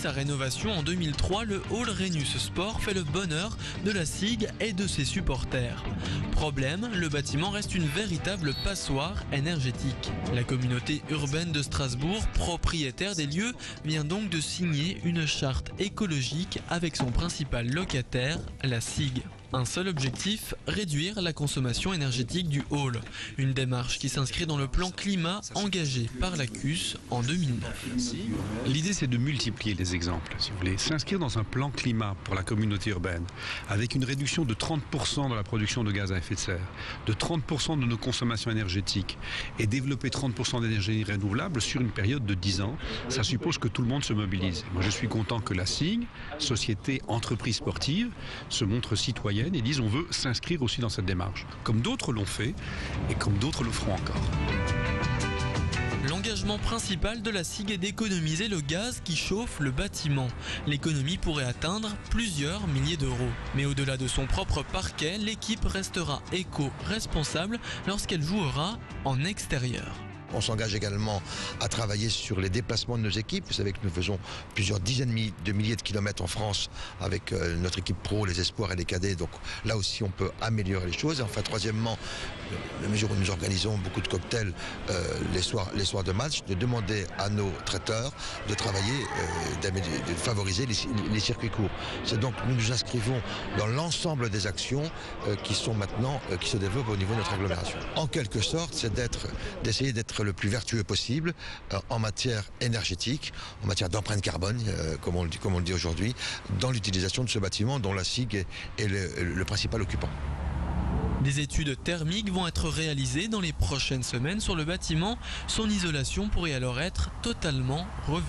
sa rénovation en 2003, le hall Rhenus Sport fait le bonheur de la SIG et de ses supporters. Problème, le bâtiment reste une véritable passoire énergétique. La communauté urbaine de Strasbourg, propriétaire des lieux, vient donc de signer une charte écologique avec son principal locataire, la SIG. Un seul objectif, réduire la consommation énergétique du hall. Une démarche qui s'inscrit dans le plan climat engagé par l'ACUS en 2009. L'idée, c'est de multiplier les exemples, si vous voulez. S'inscrire dans un plan climat pour la communauté urbaine, avec une réduction de 30% de la production de gaz à effet de serre, de 30% de nos consommations énergétiques, et développer 30% d'énergie renouvelable sur une période de 10 ans, ça suppose que tout le monde se mobilise. Moi, je suis content que la SIG, société entreprise sportive, se montre citoyenne et disent on veut s'inscrire aussi dans cette démarche, comme d'autres l'ont fait et comme d'autres le feront encore. L'engagement principal de la SIG est d'économiser le gaz qui chauffe le bâtiment. L'économie pourrait atteindre plusieurs milliers d'euros. Mais au-delà de son propre parquet, l'équipe restera éco-responsable lorsqu'elle jouera en extérieur. On s'engage également à travailler sur les déplacements de nos équipes. Vous savez que nous faisons plusieurs dizaines de milliers de kilomètres en France avec notre équipe pro, les espoirs et les cadets. Donc là aussi, on peut améliorer les choses. Et enfin, troisièmement, la mesure où nous organisons beaucoup de cocktails les soirs de match, de demander à nos traiteurs de travailler, de favoriser les circuits courts. C'est donc nous nous inscrivons dans l'ensemble des actions qui se développent au niveau de notre agglomération. En quelque sorte, c'est d'essayer d'être le plus vertueux possible en matière énergétique, en matière d'empreinte carbone, comme on le dit aujourd'hui, dans l'utilisation de ce bâtiment dont la SIG est le principal occupant. Des études thermiques vont être réalisées dans les prochaines semaines sur le bâtiment. Son isolation pourrait alors être totalement revue.